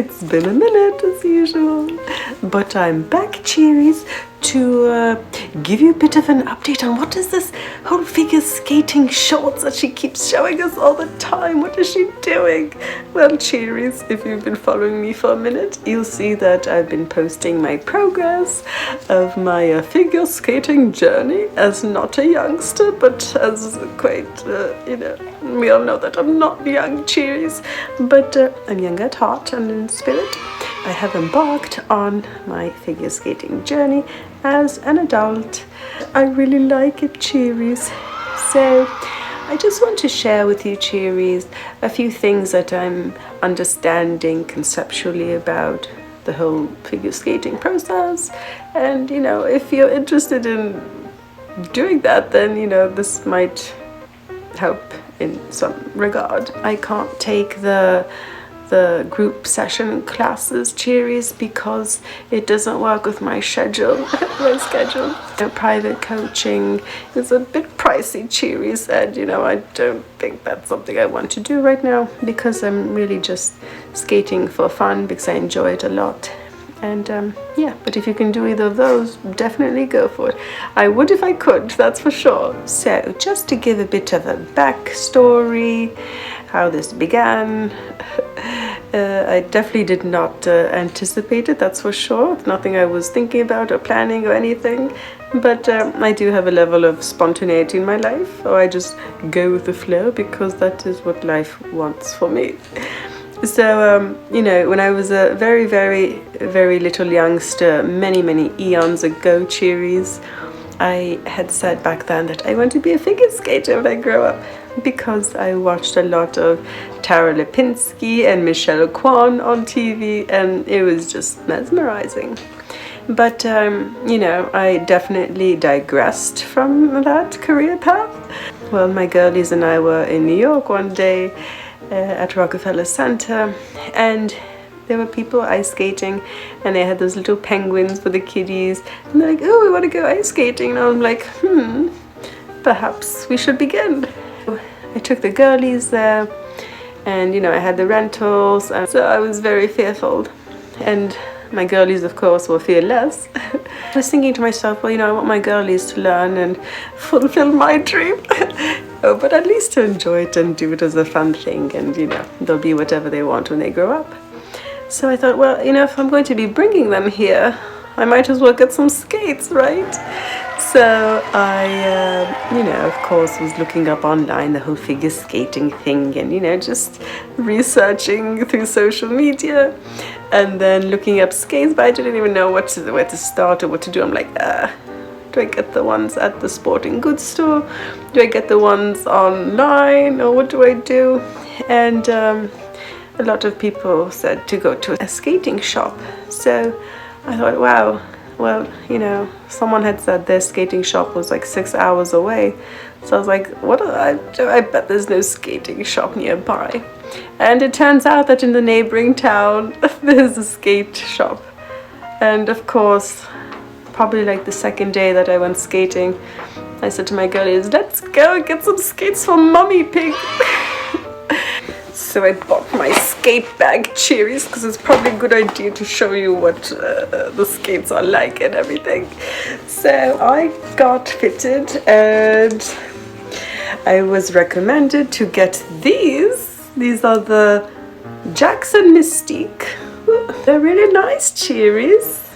It's been a minute as usual, but I'm back, cheeries, to give you a bit of an update on what is this whole figure skating shorts that she keeps showing us all the time. What is she doing? Well, cheeries, if you've been following me for a minute, you'll see that I've been posting my progress of my figure skating journey as not a youngster, but as quite, we all know that I'm not young, cheeries, but I'm young at heart and in spirit. I have embarked on my figure skating journey as an adult. I really like it, cheeries. So I just want to share with you, cheeries, a few things that I'm understanding conceptually about the whole figure skating process. And if you're interested in doing that, then this might help in some regard. I can't take the group session classes, cheeries, because it doesn't work with my schedule. Private coaching is a bit pricey, cheeries, and I don't think that's something I want to do right now, because I'm really just skating for fun because I enjoy it a lot. And yeah, but if you can do either of those, definitely go for it. I would if I could, that's for sure. So just to give a bit of a backstory, how this began, I definitely did not anticipate it, that's for sure. It's nothing I was thinking about or planning or anything, but I do have a level of spontaneity in my life, or I just go with the flow because that is what life wants for me. So, when I was a very, very, very little youngster, many eons ago, cheeries, I had said back then that I want to be a figure skater when I grow up, because I watched a lot of Tara Lipinski and Michelle Kwan on TV, and it was just mesmerizing. But, I definitely digressed from that career path. Well, my girlies and I were in New York one day at Rockefeller Center, and there were people ice skating, and they had those little penguins for the kiddies, and they're like, oh, we want to go ice skating, and I'm like, perhaps we should begin. I took the girlies there, and I had the rentals, and so I was very fearful, and my girlies of course were fearless. I was thinking to myself, well, I want my girlies to learn and fulfill my dream. Oh, but at least to enjoy it and do it as a fun thing, and they'll be whatever they want when they grow up. So I thought, well, if I'm going to be bringing them here, I might as well get some skates, right? So I, of course, was looking up online the whole figure skating thing, and just researching through social media, and then looking up skates, but I didn't even know where to start or what to do. I'm like, do I get the ones at the sporting goods store? Do I get the ones online, or what do I do? And a lot of people said to go to a skating shop. So I thought, wow, well, someone had said their skating shop was like 6 hours away. So I was like, what do I do? I bet there's no skating shop nearby. And it turns out that in the neighboring town, there's a skate shop. And of course, probably like the second day that I went skating, I said to my girlies, let's go and get some skates for Mummy Pig. So I bought my skate bag, cheeries, because it's probably a good idea to show you what the skates are like and everything. So I got fitted, and I was recommended to get these. These are the Jackson Mystique. They're really nice, cheeries,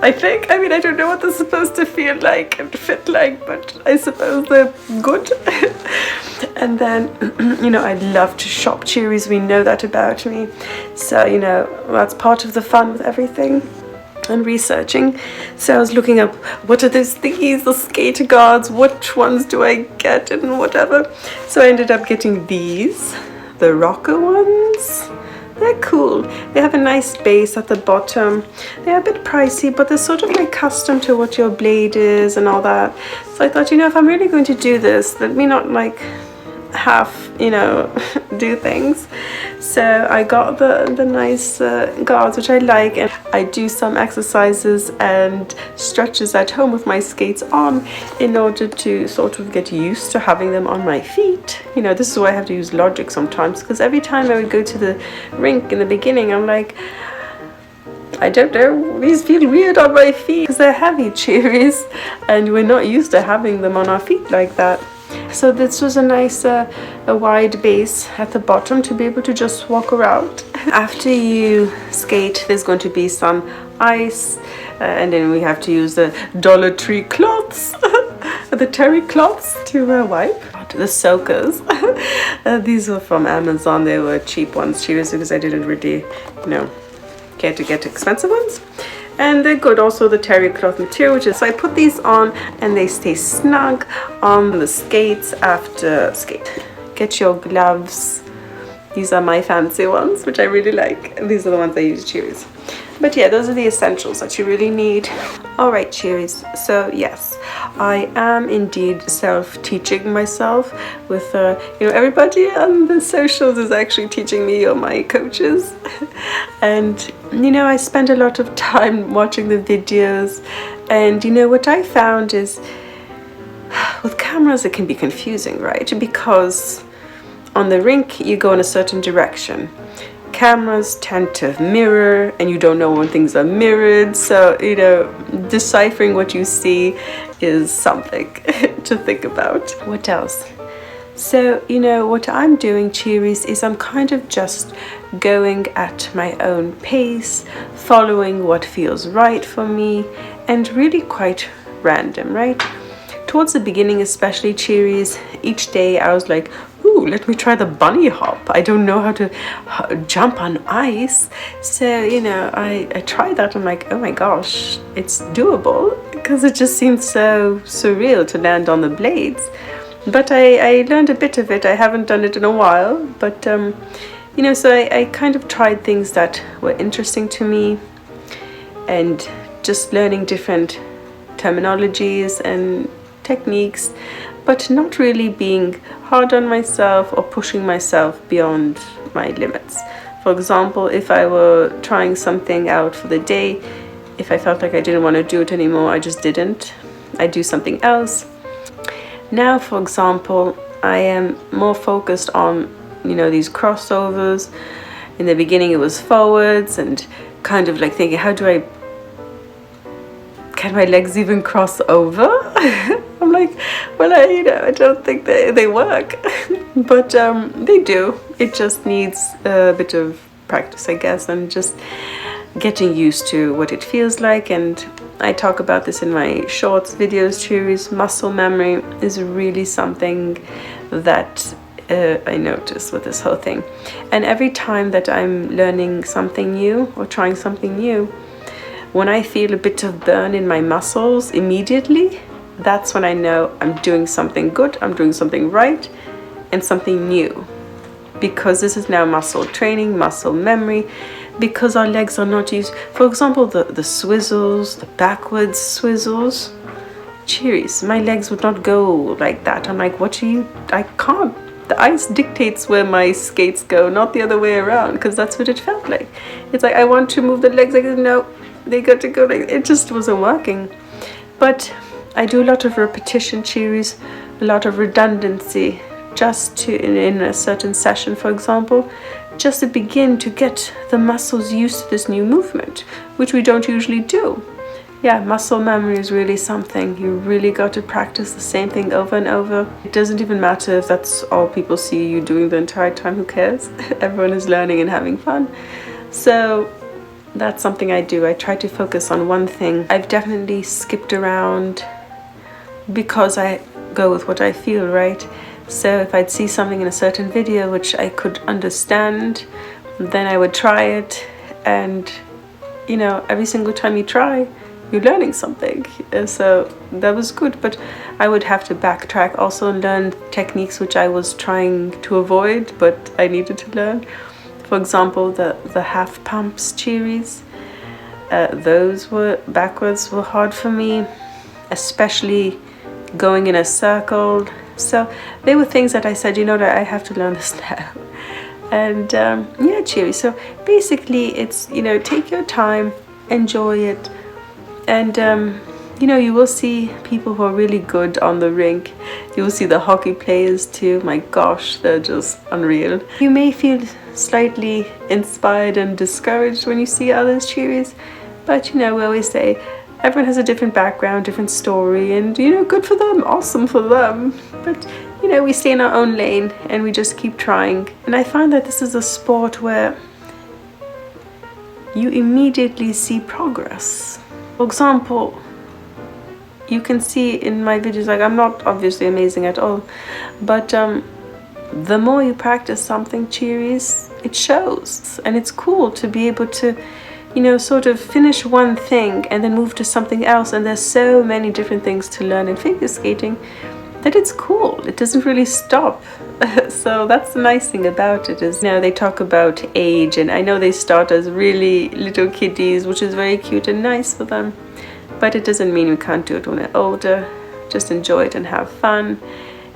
I think. I mean, I don't know what they're supposed to feel like and fit like, but I suppose they're good. And then, I love to shop, cheeries. We know that about me. So, that's part of the fun with everything and researching. So I was looking up, what are those thingies, the skater guards? Which ones do I get and whatever? So I ended up getting these, the Rockerz ones. They're cool. They have a nice base at the bottom. They're a bit pricey, but they're sort of like custom to what your blade is and all that. So I thought, if I'm really going to do this, let me not like half, do things. So I got the nice guards, which I like, and I do some exercises and stretches at home with my skates on in order to sort of get used to having them on my feet. This is why I have to use logic sometimes, because every time I would go to the rink in the beginning, I'm like, I don't know, these feel weird on my feet because they're heavy cheeries and we're not used to having them on our feet like that. So this was a nice a wide base at the bottom to be able to just walk around. After you skate, there's going to be some ice, and then we have to use the Dollar Tree cloths, the terry cloths to wipe. The soakers. These were from Amazon. They were cheap ones, cheapest, because I didn't really, care to get expensive ones. And they're good also, the terry cloth material, which is, so I put these on and they stay snug on the skates after skate. Get your gloves. These are my fancy ones, which I really like. These are the ones I use cheeries. But yeah, those are the essentials that you really need. All right, cheeries. So yes, I am indeed self-teaching myself with, everybody on the socials is actually teaching me, or my coaches. And, I spend a lot of time watching the videos. And, what I found is with cameras, it can be confusing, right? Because on the rink, you go in a certain direction. Cameras tend to mirror and you don't know when things are mirrored, so deciphering what you see is something to think about. What else? So what I'm doing, cheeries, is I'm kind of just going at my own pace, following what feels right for me, and really quite random, right? Towards the beginning, especially, cheeries, each day I was like, ooh, let me try the bunny hop. I don't know how to jump on ice. So, I tried that. I'm like, oh my gosh, it's doable, because it just seemed so surreal to land on the blades. But I learned a bit of it. I haven't done it in a while. But, so I kind of tried things that were interesting to me and just learning different terminologies and techniques, but not really being hard on myself or pushing myself beyond my limits. For example, if I were trying something out for the day, if I felt like I didn't want to do it anymore, I just didn't. I do something else. Now, for example, I am more focused on, these crossovers. In the beginning, it was forwards and kind of like thinking, can my legs even cross over? I'm like, well, I don't think they work, but they do. It just needs a bit of practice, I guess, and just getting used to what it feels like. And I talk about this in my shorts videos, cheeries. Muscle memory is really something that I notice with this whole thing. And every time that I'm learning something new or trying something new, when I feel a bit of burn in my muscles immediately, that's when I know I'm doing something good, I'm doing something right, and something new. Because this is now muscle training, muscle memory, because our legs are not used. For example, the swizzles, the backwards swizzles, cheeries, my legs would not go like that. I'm like, I can't. The ice dictates where my skates go, not the other way around, because that's what it felt like. It's like, I want to move the legs, like, no, they got to go like, it just wasn't working. But I do a lot of repetition, cheeries, a lot of redundancy, just to, in a certain session, for example, just to begin to get the muscles used to this new movement, which we don't usually do. Yeah, muscle memory is really something. You really got to practice the same thing over and over. It doesn't even matter if that's all people see you doing the entire time, who cares? Everyone is learning and having fun. So that's something I do. I try to focus on one thing. I've definitely skipped around because I go with what I feel, right? So if I'd see something in a certain video which I could understand, then I would try it. And every single time you try, you're learning something. So that was good, but I would have to backtrack also and learn techniques which I was trying to avoid, but I needed to learn. For example, the half pumps, cheeries, those were backwards were hard for me, especially going in a circle. So they were things that I said, that I have to learn this now. And yeah, cheeries. So basically it's, take your time, enjoy it. And you will see people who are really good on the rink. You will see the hockey players too. My gosh, they're just unreal. You may feel slightly inspired and discouraged when you see others cheeries. But you know, we always say everyone has a different background, different story, and you know, good for them, awesome for them. But you know, we stay in our own lane and we just keep trying. And I find that this is a sport where you immediately see progress. For example, you can see in my videos, like I'm not obviously amazing at all, but the more you practice something, cheeries, it shows. And it's cool to be able to, you know, sort of finish one thing and then move to something else. And there's so many different things to learn in figure skating that it's cool. It doesn't really stop. So that's the nice thing about it, is, you know, they talk about age, and I know they start as really little kiddies, which is very cute and nice for them. But it doesn't mean we can't do it when we're older. Just enjoy it and have fun.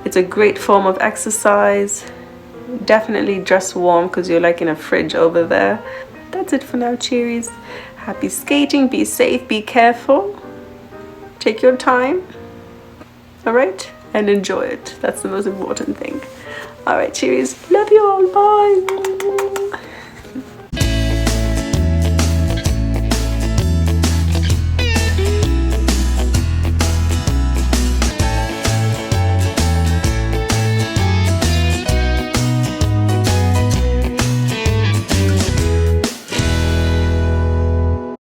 It's a great form of exercise. Definitely dress warm because you're like in a fridge over there. That's it for now, cheeries. Happy skating, be safe, be careful. Take your time, all right? And enjoy it. That's the most important thing. All right, cheeries. Love you all. Bye.